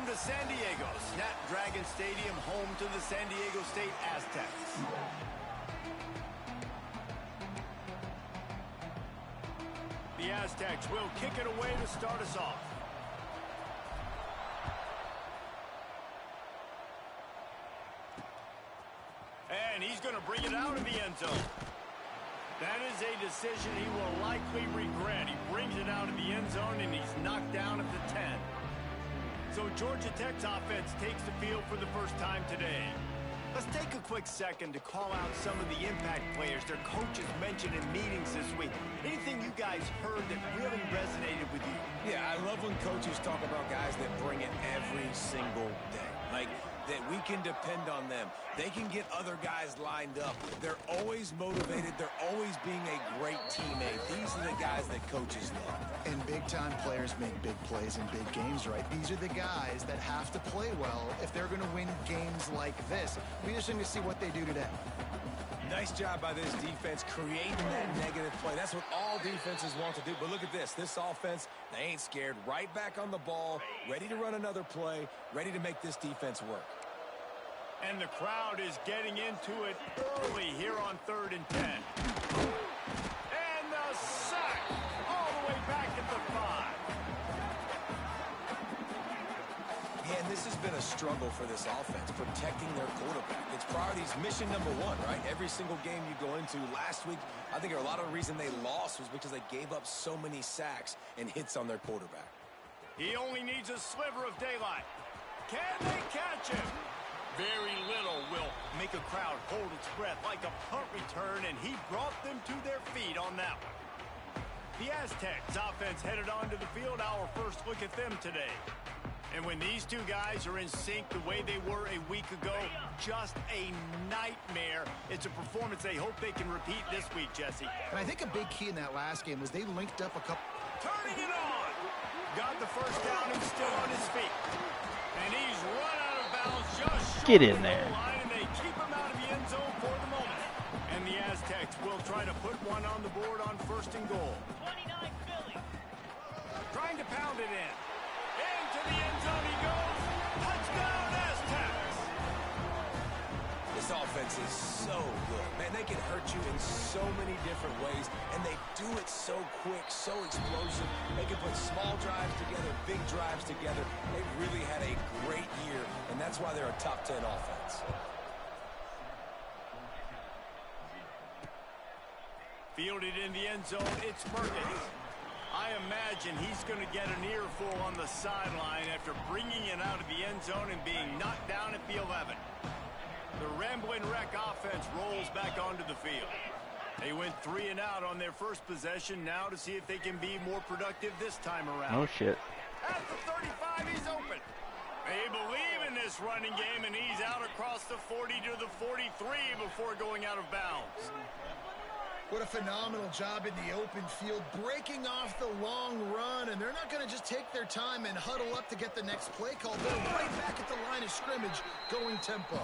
to San Diego, Snapdragon Stadium, home to the San Diego State Aztecs. The Aztecs will kick it away to start us off. And he's going to bring it out of the end zone. That is a decision he will likely regret. He brings it out of the end zone, and he's knocked down at the 10. So Georgia Tech's offense takes the field for the first time today. Let's take a quick second to call out some of the impact players their coaches mentioned in meetings this week. Anything you guys heard that really resonated with you? Yeah, I love when coaches talk about guys that bring it every single day. Like, that we can depend on them. They can get other guys lined up. They're always motivated. They're always being a great teammate. These are the guys that coaches love. And big-time players make big plays in big games, right? These are the guys that have to play well if they're going to win games like this. We just need to see what they do today. Nice job by this defense creating that negative play. That's what all defenses want to do. But look at this. This offense, they ain't scared. Right back on the ball, ready to run another play, ready to make this defense work. And the crowd is getting into it early here on 3rd and 10. And the sack all the way back at the 5. Man, this has been a struggle for this offense, protecting their quarterback. It's priorities, mission number one, right? Every single game you go into. Last week, I think a lot of the reason they lost was because they gave up so many sacks and hits on their quarterback. He only needs a sliver of daylight. Can they catch him? Very little will make a crowd hold its breath like a punt return, and he brought them to their feet on that one. The Aztecs offense headed onto the field. Our first look at them today. And when these two guys are in sync the way they were a week ago, just a nightmare. It's a performance they hope they can repeat this week, Jesse. And I think a big key in that last game was they linked up a couple. Turning it on. Got the first down and still on his feet. And he's run out of bounds just short Get in there. of the line, and they keep him out of the end zone for the moment. And the Aztecs will try to put one on the board on 1st and goal. 29 Philly. Trying to pound it in. Into the end zone he goes. Touchdown Aztecs. This offense is so good. Man, they can hurt you in so many different ways, and they do it so quick, so explosive. They can put small drives together, big drives together. They've really had a great year, and that's why they're a top 10 offense. Fielded in the end zone, it's Merkins. I imagine he's going to get an earful on the sideline after bringing it out of the end zone and being knocked down at the 11. The Ramblin' Wreck offense rolls back onto the field. They went 3 and out on their first possession, now to see if they can be more productive this time around. Oh, shit. At the 35, he's open. They believe in this running game, and he's out across the 40 to the 43 before going out of bounds. What a phenomenal job in the open field, breaking off the long run, and they're not going to just take their time and huddle up to get the next play call. They're right back at the line of scrimmage, going tempo.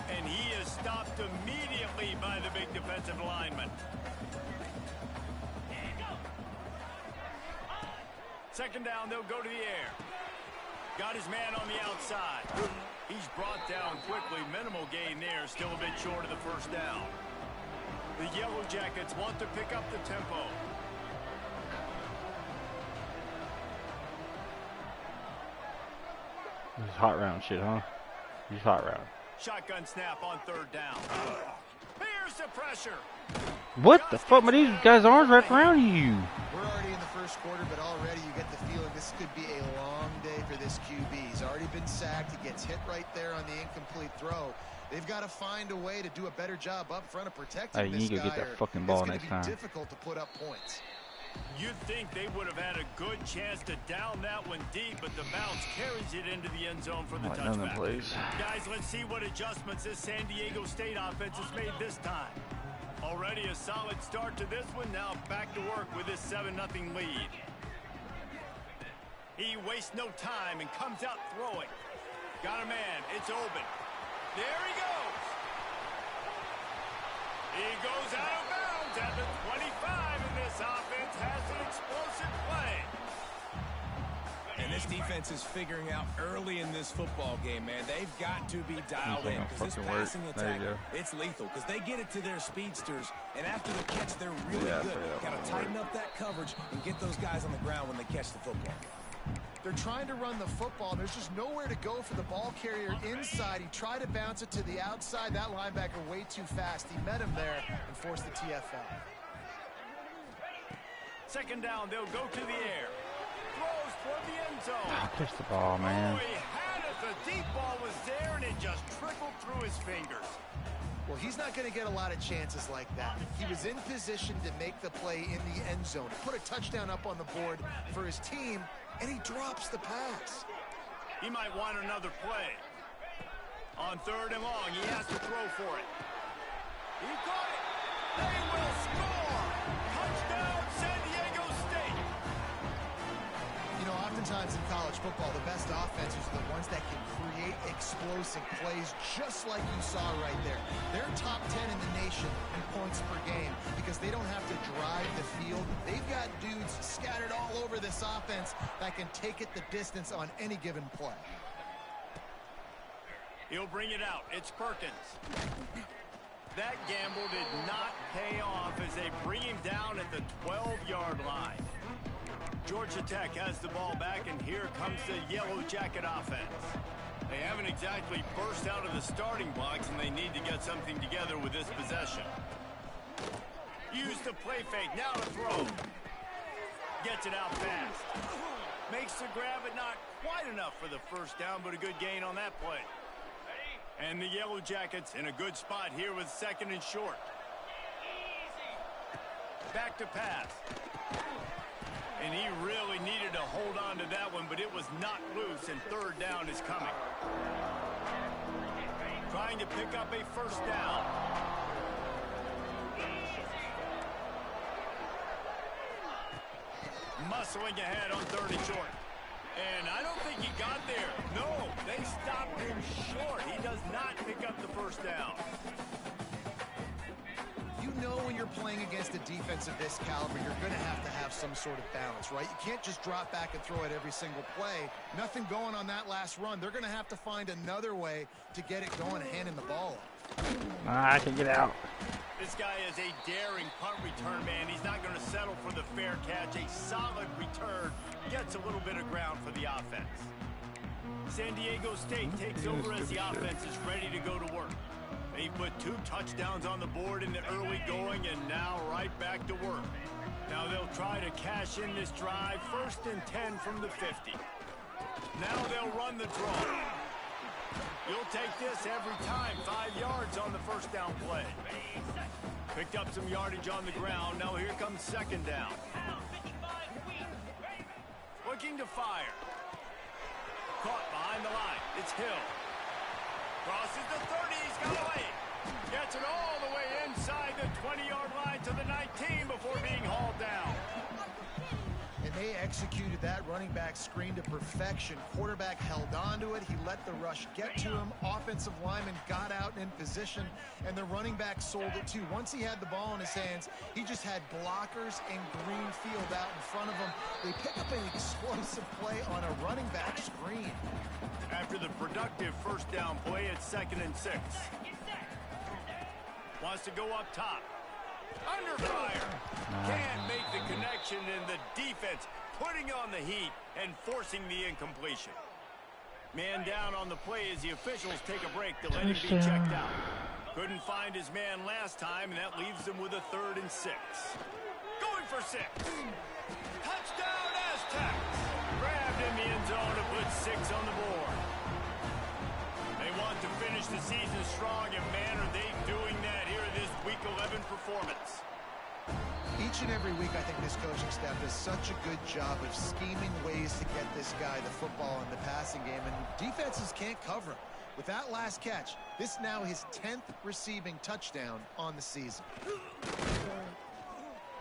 And he is stopped immediately by the big defensive lineman. 2nd down, they'll go to the air. Got his man on the outside. He's brought down quickly. Minimal gain there, still a bit short of the 1st down. The Yellow Jackets want to pick up the tempo. This is hot round shit, huh? This is hot round. Shotgun snap on 3rd down. Here's the pressure. What the fuck? But these guys' arms wrapped around you. We're already in the 1st quarter, but already you get the feeling this could be a long day for this QB. He's already been sacked. He gets hit right there on the incomplete throw. They've got to find a way to do a better job up front of protecting this guy. You need to get that fucking ball next time. It's going to be difficult to put up points. You'd think they would have had a good chance to down that one deep, but the bounce carries it into the end zone for the touchback. Guys, let's see what adjustments this San Diego State offense has made this time. Already a solid start to this one. Now back to work with this 7-0 lead. He wastes no time and comes out throwing. Got a man. It's open. There he goes. He goes out of bounds at the 25, and this offense has an explosive play. And And this defense is figuring out early in this football game, man. They've got to be dialed in because this passing attack, it's lethal because they get it to their speedsters, and after the catch, they're really good. Got to tighten up that coverage and get those guys on the ground when they catch the football. They're trying to run the football. There's just nowhere to go for the ball carrier inside. He tried to bounce it to the outside. That linebacker way too fast. He met him there and forced the TFL. Second down, they'll go to the air. Throws for the end zone. Catch the ball, man. Oh, he had it. The deep ball was there, and it just trickled through his fingers. Well, he's not going to get a lot of chances like that. He was in position to make the play in the end zone, put a touchdown up on the board for his team, and he drops the pass. He might want another play. On third and long, he has to throw for it. He got it. They will score. Touchdown, San Diego State. You know, oftentimes in college football, the best offenses are the ones that can create explosive plays just like you saw right there. They're top 10 in the nation in points per game because they don't have to drive the field. They've got dudes scattered all over this offense that can take it the distance on any given play. He'll bring it out. It's Perkins. That gamble did not pay off as they bring him down at the 12-yard line. Georgia Tech has the ball back, and here comes the Yellow Jacket offense. They haven't exactly burst out of the starting blocks, and they need to get something together with this possession. Use the play fake, now to throw. Gets it out fast. Makes the grab, but not quite enough for the first down, but a good gain on that play. And the Yellow Jackets in a good spot here with second and short. Back to pass. And he really needed to hold on to that one, but it was not loose, and third down is coming. Trying to pick up a first down. Muscling ahead on third and short. And I don't think he got there. No, they stopped him short. He does not pick up the first down. You know when you're playing against a defense of this caliber, you're going to have some sort of balance, right? You can't just drop back and throw it every single play. Nothing going on that last run. They're going to have to find another way to get it going, handing the ball off. I can get out. This guy is a daring punt return man. He's not going to settle for the fair catch. A solid return gets a little bit of ground for the offense. San Diego State takes over as the offense is ready to go to work. They put 2 touchdowns on the board in the early going, and now right back to work. Now they'll try to cash in this drive. First and 10 from the 50. Now they'll run the draw. You'll take this every time. 5 yards on the first down play. Picked up some yardage on the ground. Now here comes second down. Looking to fire. Caught behind the line. It's Hill. Crosses the 30. He's got away. Gets it all the way inside the 20-yard line to the 19 before being hauled down. And they executed that running back screen to perfection. Quarterback held on to it. He let the rush get to him. Offensive lineman got out in position, and the running back sold it too. Once he had the ball in his hands, he just had blockers and green field out in front of him. They pick up an explosive play on a running back screen. After the productive first down play, it's second and 6. Wants to go up top. Under fire. Can't make the connection, and the defense putting on the heat and forcing the incompletion. Man down on the play as the officials take a break to let him be checked out. Couldn't find his man last time, and that leaves him with a 3rd and 6. Going for 6. Touchdown Aztecs. Grabbed in the end zone to put 6 on the board. They want to finish the season strong, and man, are they doing that here in this Week 11 performance. Each and every week, I think this coaching staff does such a good job of scheming ways to get this guy the football in the passing game, and defenses can't cover him. With that last catch, this now his 10th receiving touchdown on the season.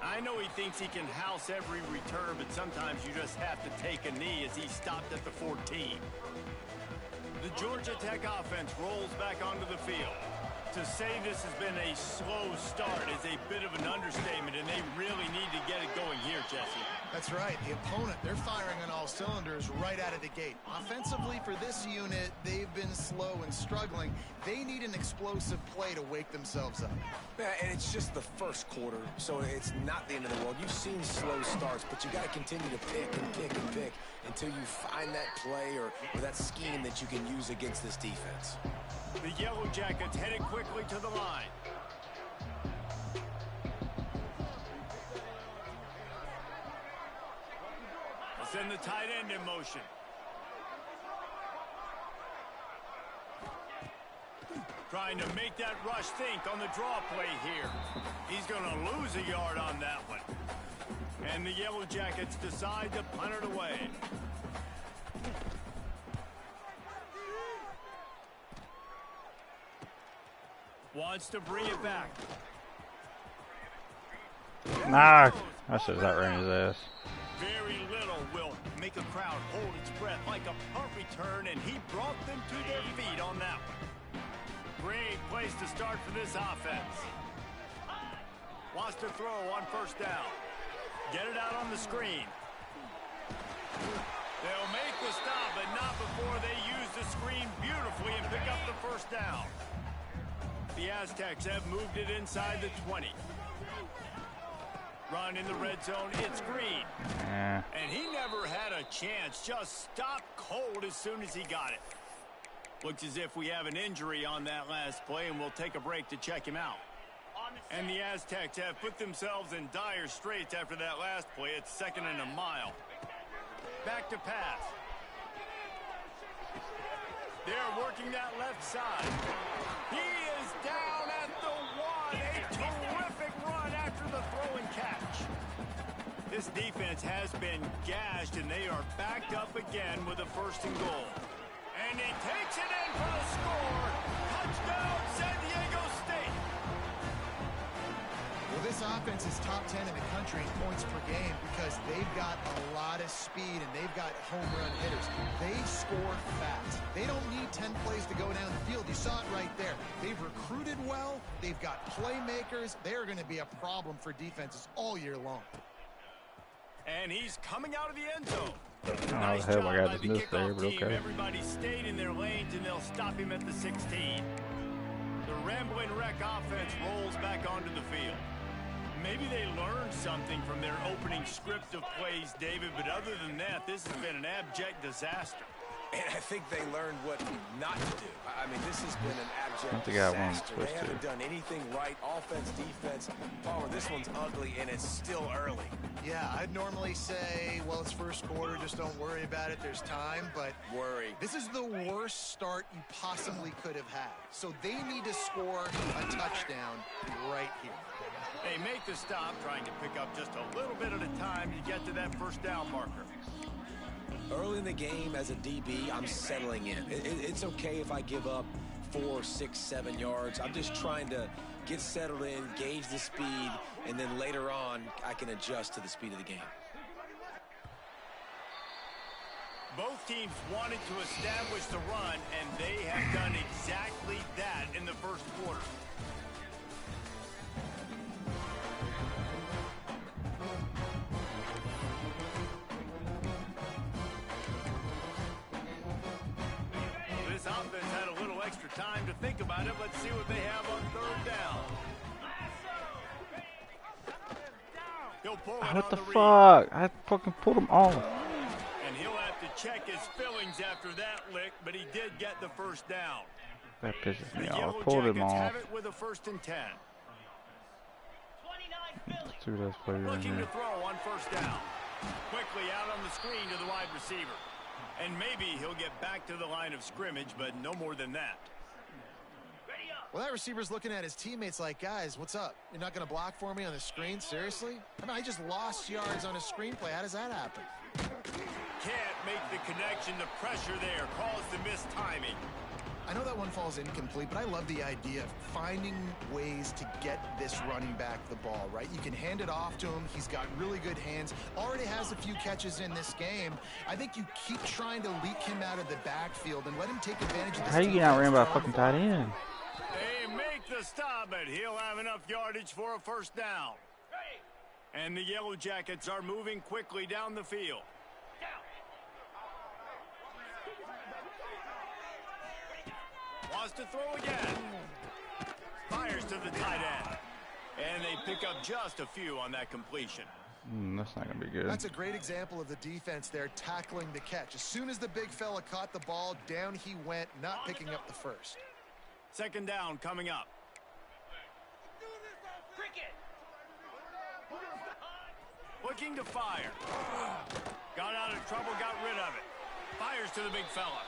I know he thinks he can house every return, but sometimes you just have to take a knee as he stopped at the 14. The Georgia Tech offense rolls back onto the field. To say this has been a slow start is a bit of an understatement, and they really need to get it going here, Jesse. That's right. The opponent, they're firing on all cylinders right out of the gate. Offensively, for this unit, they've been slow and struggling. They need an explosive play to wake themselves up. Yeah, and it's just the first quarter, so it's not the end of the world. You've seen slow starts, but you got to continue to pick and pick and pick until you find that play or that scheme that you can use against this defense. The Yellow Jackets headed quickly to the line. Send the tight end in motion. Trying to make that rush think on the draw play here. He's going to lose a yard on that one. And the Yellow Jackets decide to punt it away. Wants to bring it back. Nah, I should have outrun his ass. Very little will make a crowd hold its breath like a punt return, and he brought them to their feet on that one. Great place to start for this offense. Wants to throw on first down. Get it out on the screen. They'll make the stop, but not before they use the screen beautifully and pick up the first down. The Aztecs have moved it inside the 20. Run in the red zone, it's Green. Yeah. And he never had a chance, just stopped cold as soon as he got it. Looks as if we have an injury on that last play, and we'll take a break to check him out. And the Aztecs have put themselves in dire straits after that last play. It's 2nd and a mile. Back to pass. They're working that left side. He is down at the 1. A terrific run after the throw and catch. This defense has been gashed, and they are backed up again with a 1st and goal. And he takes it in for the score. Touchdown, San Diego State. Well, this offense is top 10 in the country in points per game because they've got a lot of speed and they've got home run hitters. They score fast. They don't need 10 plays to go down the field. You saw it right there. They've recruited well. They've got playmakers. They're going to be a problem for defenses all year long. And he's coming out of the end zone. I don't know Nice how the hell job I by got the this missed there, kickoff but team. okay. Everybody stayed in their lanes, and they'll stop him at the 16. The Rambling Wreck offense rolls back onto the field. Maybe they learned something from their opening script of plays, David, but other than that, this has been an abject disaster. And I think they learned what not to do. I mean, this has been an abject the guy wants disaster. to They haven't done anything right. Offense, defense. Palmer, this one's ugly, and it's still early. Yeah, I'd normally say, well, it's first quarter, just don't worry about it, there's time, but Worry. this is the worst start you possibly could have had. So they need to score a touchdown right here. They make the stop, trying to pick up just a little bit at a time to get to that first down marker. Early in the game, as a DB, I'm settling in. It's okay if I give up 4, 6, 7 yards. I'm just trying to get settled in, gauge the speed, and then later on, I can adjust to the speed of the game. Both teams wanted to establish the run, and they have done exactly that in the first quarter. This offense had a little extra time to think about it. Let's see what they have on 3rd down. He'll pull it What on the read. fuck? I fucking pulled him off. And he'll have to check his fillings after that lick, but he did get the first down. That pisses The me off. Yellow I pulled him Jackets off. have it with a 1st and 10. Let's see what else player in Looking to here. throw on 1st down. Quickly out on the screen to the wide receiver. And maybe he'll get back to the line of scrimmage, but no more than that. Well, that receiver's looking at his teammates like, guys, what's up? You're not going to block for me on the screen? Seriously? I mean, I just lost yards on a screenplay. How does that happen? Can't make the connection. The pressure there caused the missed timing. I know that one falls incomplete, but I love the idea of finding ways to get this running back the ball, right? You can hand it off to him. He's got really good hands. Already has a few catches in this game. I think you keep trying to leak him out of the backfield and let him take advantage of this. How you getting outran by a fucking tight end? They make the stop, but he'll have enough yardage for a 1st down. And the Yellow Jackets are moving quickly down the field. Wants to throw again. Fires to the tight end. And they pick up just a few on that completion. That's not going to be good. That's a great example of the defense there tackling the catch. As soon as the big fella caught the ball, down he went, not picking up the first. Second down coming up. Looking to fire. Got out of trouble, got rid of it. Fires to the big fella.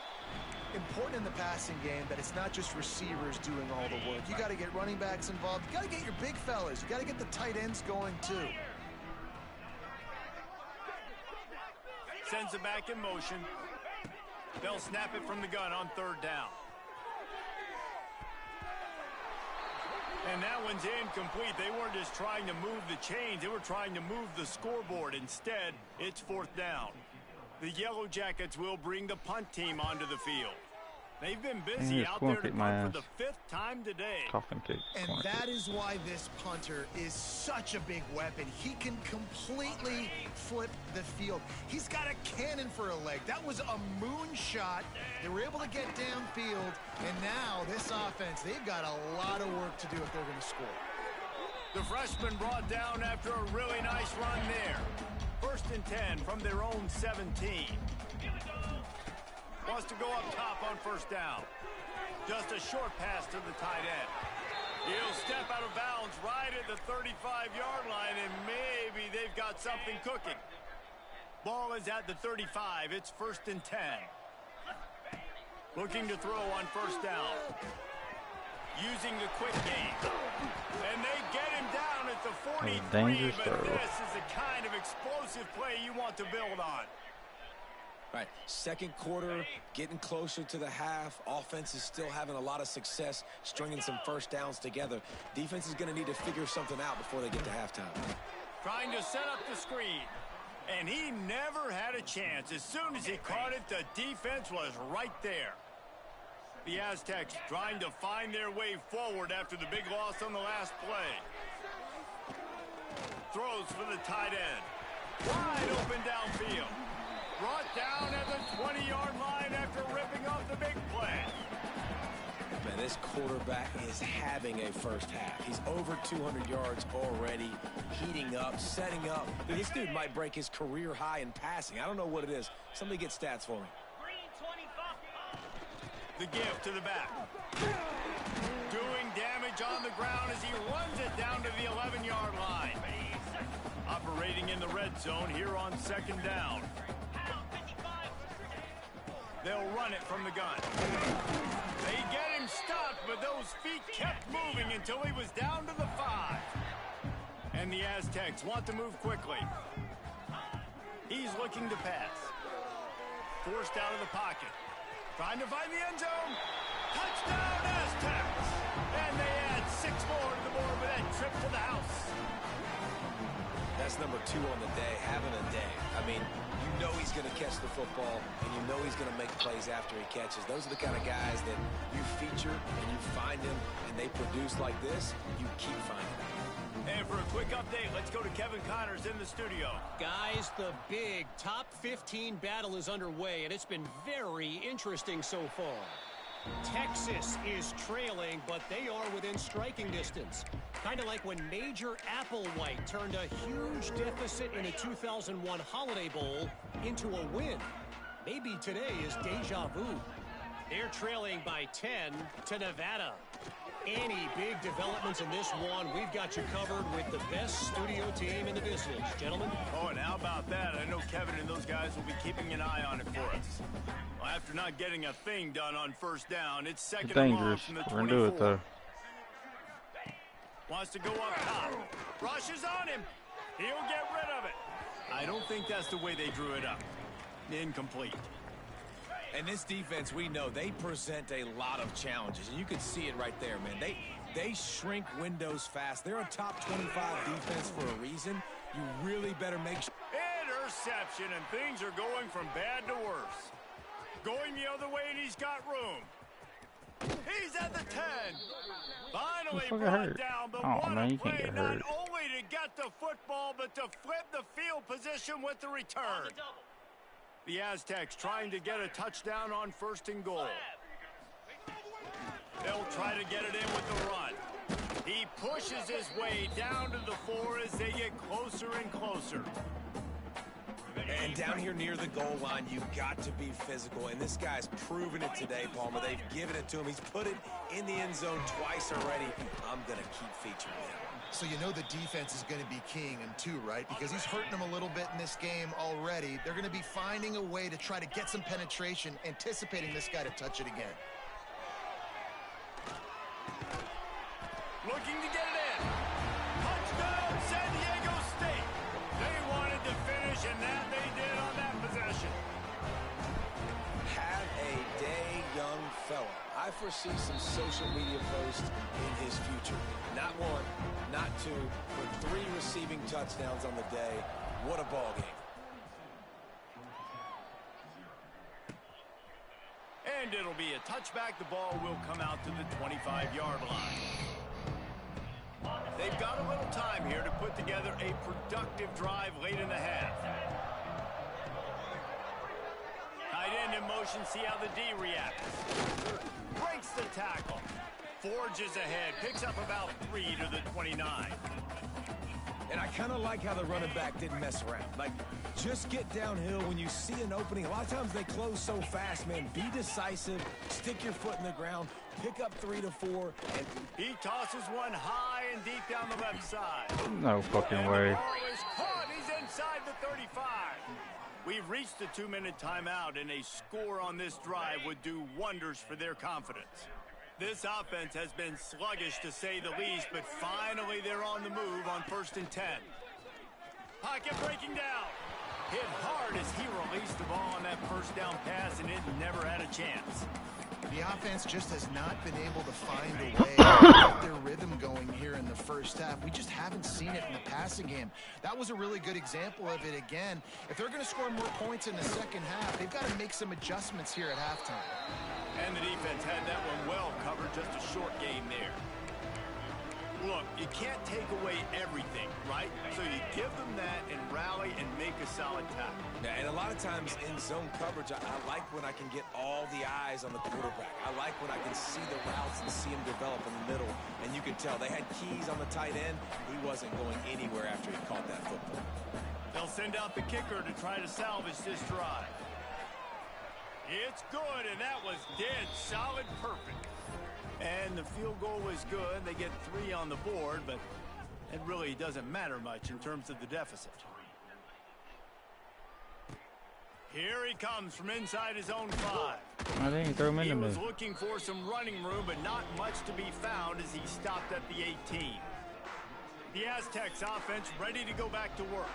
Important in the passing game that it's not just receivers doing all the work. You got to get running backs involved. You got to get your big fellas. You got to get the tight ends going too. Sends it back in motion. They'll snap it from the gun on third down. And that one's incomplete. They weren't just trying to move the chains. They were trying to move the scoreboard. Instead, it's fourth down. The Yellow Jackets will bring the punt team onto the field. They've been busy out there to punt for the fifth time today. Coffin kick. And that is why this punter is such a big weapon. He can completely flip the field. He's got a cannon for a leg. That was a moonshot. They were able to get downfield. And now this offense, they've got a lot of work to do if they're going to score. The freshman brought down after a really nice run there. First and 10 from their own 17. Wants to go up top on first down. Just a short pass to the tight end. He'll step out of bounds right at the 35-yard line, and maybe they've got something cooking. Ball is at the 35. It's first and 10. Looking to throw on first down. Using the quick game. And they get him down at the 43, but this is the kind of explosive play you want to build on. Right, second quarter, getting closer to the half. Offense is still having a lot of success stringing some first downs together. Defense is going to need to figure something out before they get to halftime. Trying to set up the screen. And he never had a chance. As soon as he caught it, the defense was right there. The Aztecs trying to find their way forward after the big loss on the last play. Throws for the tight end. Wide open downfield. Brought down at the 20-yard line after ripping off the big play. Man, this quarterback is having a first half. He's over 200 yards already, heating up, setting up. This dude might break his career high in passing. I don't know what it is. Somebody get stats for me. The give to the back. Doing damage on the ground as he runs it down to the 11-yard line. Operating in the red zone here on second down. They'll run it from the gun. They get him stopped, but those feet kept moving until he was down to the 5. And the Aztecs want to move quickly. He's looking to pass. Forced out of the pocket. Trying to find the end zone. Touchdown, Aztecs! And they add 6 more to the board with that trip to the house. That's number 2 on the day, having a day. I mean, you know he's going to catch the football, and you know he's going to make plays after he catches. Those are the kind of guys that you feature and you find them, and they produce like this, you keep finding them. And for a quick update, let's go to Kevin Connors in the studio. Guys, the big top 15 battle is underway, and it's been very interesting so far. Texas is trailing, but they are within striking distance. Kind of like when Major Applewhite turned a huge deficit in a 2001 Holiday Bowl into a win. Maybe today is deja vu. They're trailing by 10 to Nevada. Any big developments in this one, we've got you covered with the best studio team in the business. Gentlemen? Oh, and how about that? I know Kevin and those guys will be keeping an eye on it for us. Well, after not getting a thing done on first down, it's second and long from the 24. We're gonna do it, though. Wants to go up top. Rushes on him. He'll get rid of it. I don't think that's the way they drew it up. Incomplete. And this defense, we know, they present a lot of challenges. And you can see it right there, man. They shrink windows fast. They're a top 25 defense for a reason. You really better make sure. Interception, and things are going from bad to worse. Going the other way, and he's got room. He's at the 10. Finally brought down, but what a play, not only to get the football, but to flip the field position with the return. The Aztecs trying to get a touchdown on 1st and goal. They'll try to get it in with the run. He pushes his way down to the 4 as they get closer and closer. And down here near the goal line, you've got to be physical. And this guy's proven it today, Palmer. They've given it to him. He's put it in the end zone twice already. I'm going to keep featuring him. So you know the defense is going to be keying him too, right? Because he's hurting them a little bit in this game already. They're going to be finding a way to try to get some penetration, anticipating this guy to touch it again. Looking to get it in. Touchdown, San Diego State. They wanted to finish, and that they did on that possession. Have a day, young fella. I foresee some social media posts in his future. Not 1, not 2, but 3 receiving touchdowns on the day. What a ball game. And it'll be a touchback. The ball will come out to the 25-yard line. They've got a little time here to put together a productive drive late in the half. Tight end in motion, see how the D reacts. Breaks the tackle. Forges ahead, picks up about 3 to the 29. And I kind of like how the running back didn't mess around. Like, just get downhill when you see an opening. A lot of times they close so fast, man. Be decisive, stick your foot in the ground, pick up 3 to 4, and he tosses one high and deep down the left side. No fucking way. The ball is caught. He's inside the 35. We've reached the 2-minute timeout, and a score on this drive would do wonders for their confidence. This offense has been sluggish, to say the least, but finally they're on the move on 1st and 10. Pocket breaking down. Hit hard as he released the ball on that 1st down pass, and it never had a chance. The offense just has not been able to find a way to get their rhythm going here in the first half. We just haven't seen it in the passing game. That was a really good example of it again. If they're going to score more points in the second half, they've got to make some adjustments here at halftime. And the defense had that one well covered, just a short game there. Look, you can't take away everything, right? So you give them that and rally and make a solid tackle. Yeah, and a lot of times in zone coverage, I like when I can get all the eyes on the quarterback. I like when I can see the routes and see him develop in the middle. And you can tell they had keys on the tight end. He wasn't going anywhere after he caught that football. They'll send out the kicker to try to salvage this drive. It's good, and that was dead solid perfect. And the field goal was good. They get 3 on the board, but it really doesn't matter much in terms of the deficit. Here he comes from inside his own 5. I didn't throw him in He the was middle. looking for some running room, but not much to be found as he stopped at the 18. The Aztecs offense ready to go back to work.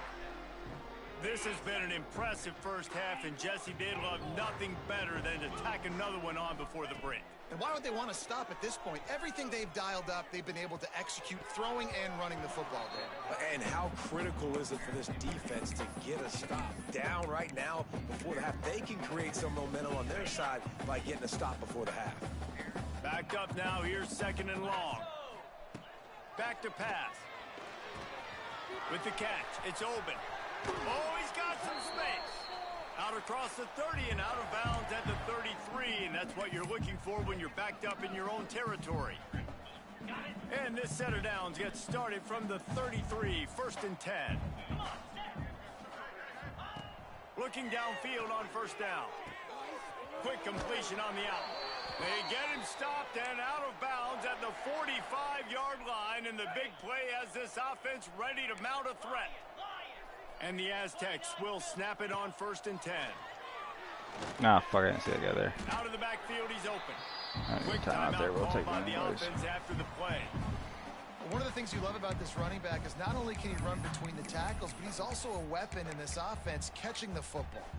This has been an impressive first half, and Jesse, they'd love nothing better than to tack another one on before the break. And why would they want to stop at this point? Everything they've dialed up, they've been able to execute, throwing and running the football game. And how critical is it for this defense to get a stop? Down right now before the half. They can create some momentum on their side by getting a stop before the half. Backed up now, here's 2nd and long. Back to pass. With the catch, it's open. Oh, he's got some space. Out across the 30 and out of bounds at the 33, and that's what you're looking for when you're backed up in your own territory. And this set of downs gets started from the 33, 1st and 10. Looking downfield on 1st down. Quick completion on the out. They get him stopped and out of bounds at the 45-yard line, and the big play has this offense ready to mount a threat. And the Aztecs will snap it on 1st and 10. Nah, fuck, I didn't see that guy there. Out of the backfield, he's open. Alright, Quick time out there. We'll called take by one the of those. offense after the play. One of the things you love about this running back is not only can he run between the tackles, but he's also a weapon in this offense, catching the football.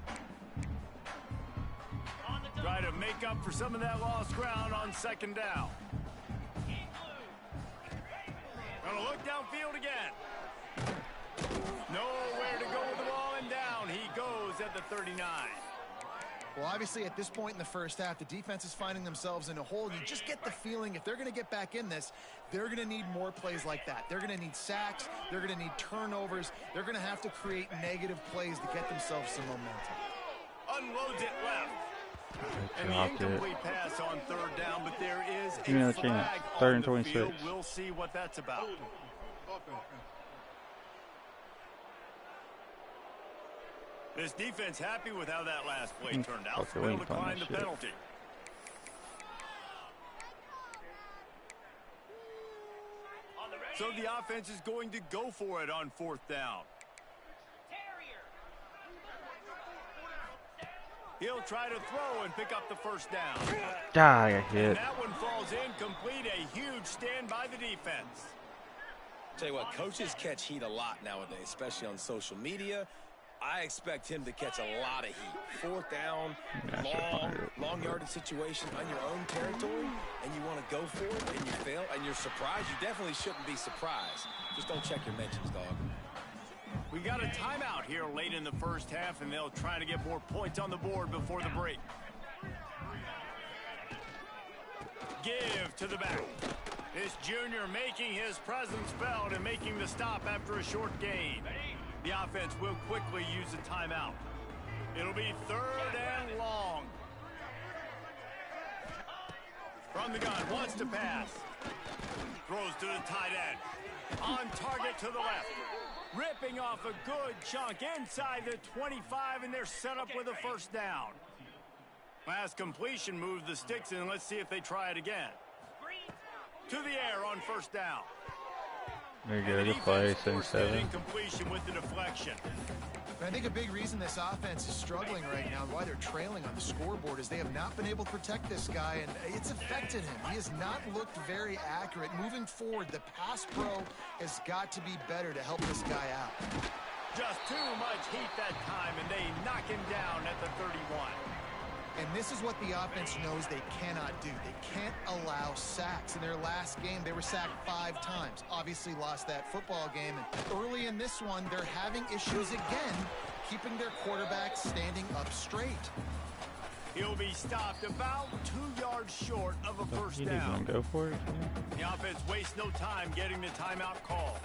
Try to make up for some of that lost ground on 2nd down. Gonna look downfield again. Nowhere to go with the ball, and down he goes at the 39. Well, obviously, at this point in the first half, the defense is finding themselves in a hole. You just get the feeling if they're going to get back in this, they're going to need more plays like that. They're going to need sacks. They're going to need turnovers. They're going to have to create negative plays to get themselves some momentum. Unloads it left. And the incomplete pass on third down, but there is a flag on the field. We'll see what that's about. This defense happy with how that last play turned out. Will decline the penalty. So the offense is going to go for it on fourth down. He'll try to throw and pick up the first down. I got hit. And that one falls incomplete. A huge stand by the defense. Tell you what, coaches catch heat a lot nowadays, especially on social media. I expect him to catch a lot of heat. Fourth down, long yardage situation on your own territory, and you want to go for it, and you fail, and you're surprised. You definitely shouldn't be surprised. Just don't check your mentions, dog. We got a timeout here late in the first half, and they'll try to get more points on the board before the break. Give to the back. This junior making his presence felt and making the stop after a short gain. The offense will quickly use a timeout. It'll be third and long. From the gun, wants to pass. Throws to the tight end. On target to the left. Ripping off a good chunk inside the 25, and they're set up with a first down. Last completion moves the sticks in. Let's see if they try it again. To the air on first down. There you go, good play, 7-7. Incompletion with the deflection. I think a big reason this offense is struggling right now and why they're trailing on the scoreboard is they have not been able to protect this guy, and it's affected him. He has not looked very accurate. Moving forward, the pass pro has got to be better to help this guy out. Just too much heat that time, and they knock him down at the 31. And this is what the offense knows they cannot do. They can't allow sacks. In their last game, they were sacked 5 times. Obviously lost that football game. And early in this one, they're having issues again, keeping their quarterback standing up straight. He'll be stopped about 2 yards short of a first down. Go for it. The offense wastes no time getting the timeout call.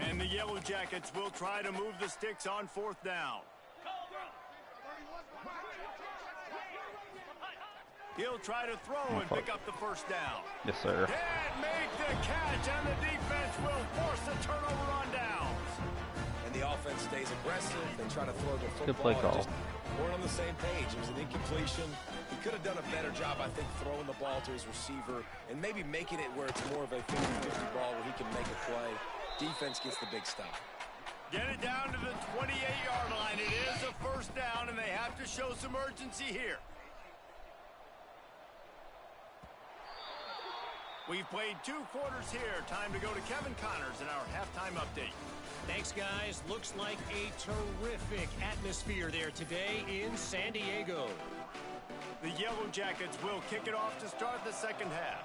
And the Yellow Jackets will try to move the sticks on fourth down. He'll try to throw and pick up the first down. Yes, sir. Can't make the catch, and the defense will force a turnover on downs. And the offense stays aggressive. They try to throw the football. Good play call. We're on the same page. It was an incompletion. He could have done a better job, I think, throwing the ball to his receiver and maybe making it where it's more of a 50-50 ball where he can make a play. Defense gets the big stop. Get it down to the 28-yard line. It is a first down, and they have to show some urgency here. We've played 2 quarters here. Time to go to Kevin Connors in our halftime update. Thanks, guys. Looks like a terrific atmosphere there today in San Diego. The Yellow Jackets will kick it off to start the second half.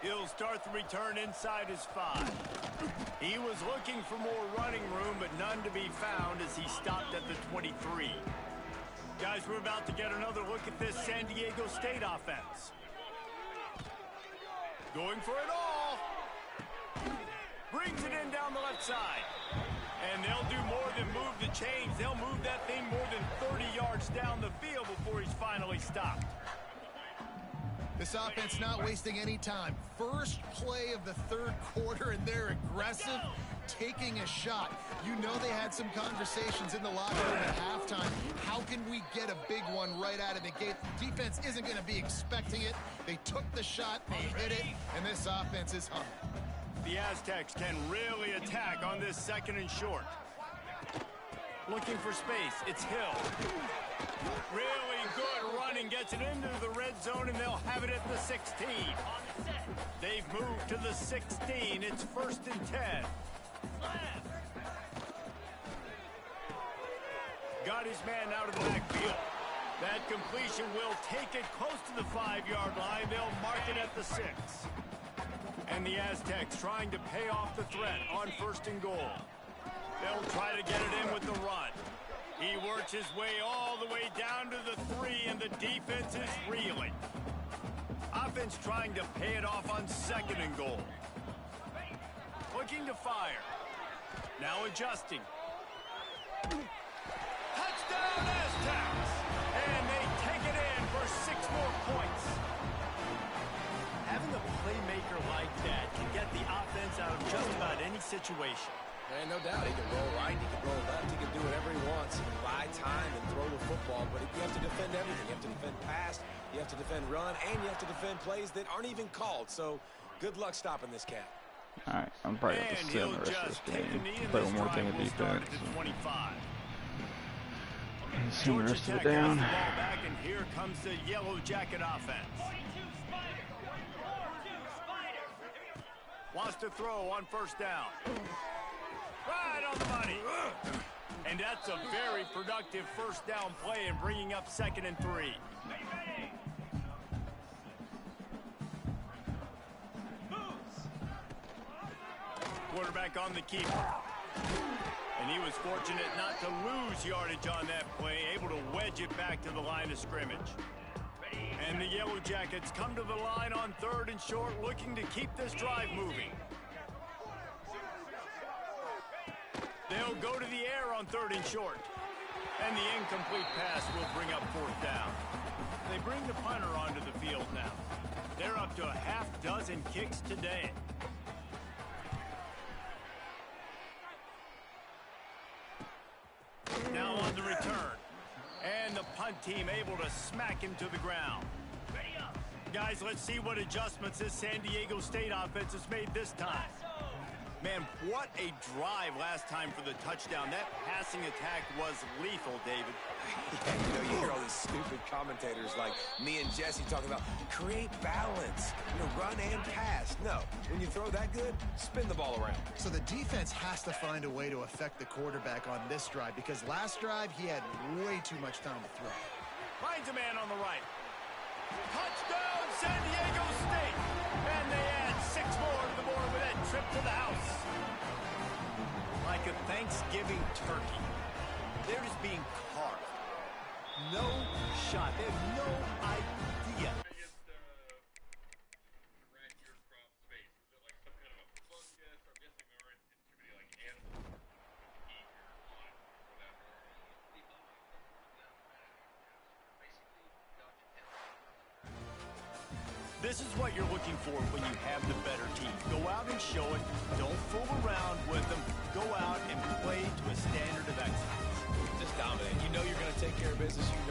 He'll start the return inside his 5. He was looking for more running room, but none to be found as he stopped at the 23. Guys, we're about to get another look at this San Diego State offense. Going for it all. Brings it in down the left side. And they'll do more than move the chains. They'll move that thing more than 30 yards down the field before he's finally stopped. This offense not wasting any time. First play of the third quarter, and they're aggressive, taking a shot. You know they had some conversations in the locker room at halftime. How can we get a big one right out of the gate? The defense isn't going to be expecting it. They took the shot, they hit it, and this offense is humming. The Aztecs can really attack on this second and short. Looking for space. It's Hill. Really good running. Gets it into the red zone, and they'll have it at the 16. They've moved to the 16. It's 1st and 10. Got his man out of the backfield. That completion will take it close to the 5-yard line. They'll mark it at the 6. And the Aztecs trying to pay off the threat on 1st and goal. They'll try to get it in with the run. He works his way all the way down to the 3, and the defense is reeling. Offense trying to pay it off on 2nd and goal. Looking to fire. Now adjusting. Touchdown Aztecs! And they take it in for 6 more points. Having a playmaker like that can get the offense out of just about any situation. And no doubt, he can roll right, he can roll left, he can do whatever he wants. He can buy time and throw the football, but you have to defend everything. You have to defend pass, you have to defend run, and you have to defend plays that aren't even called. So good luck stopping this cat. All right, I'm probably going to sit on the rest of this game. Play one more thing of defense. And see the rest of it down. Back, and here comes the Yellow Jacket offense. Wants to throw on 1st down. Right on the money. And that's a very productive 1st down play and bringing up 2nd and 3. Quarterback on the keeper. And he was fortunate not to lose yardage on that play, able to wedge it back to the line of scrimmage. And the Yellow Jackets come to the line on 3rd and short, looking to keep this drive moving. They'll go to the air on 3rd and short. And the incomplete pass will bring up 4th down. They bring the punter onto the field now. They're up to a half-dozen kicks today. Now on the return. And the punt team able to smack him to the ground. Guys, let's see what adjustments this San Diego State offense has made this time. Man, what a drive last time for the touchdown. That passing attack was lethal, David. Yeah, you hear all these stupid commentators like me and Jesse talking about create balance, run and pass. No, when you throw that good, spin the ball around. So the defense has to find a way to affect the quarterback on this drive, because last drive he had way too much time to throw. Finds a man on the right. Touchdown, San Diego State! And they add 6 more to the board with that trip to the house. Like a Thanksgiving turkey, they're just being carved. No shot. They have no idea. This is what you're looking for when you have the better team. Go out and show it. Don't fool around with them. Go out and play to a standard of excellence. Just dominate. You know you're going to take care of business. You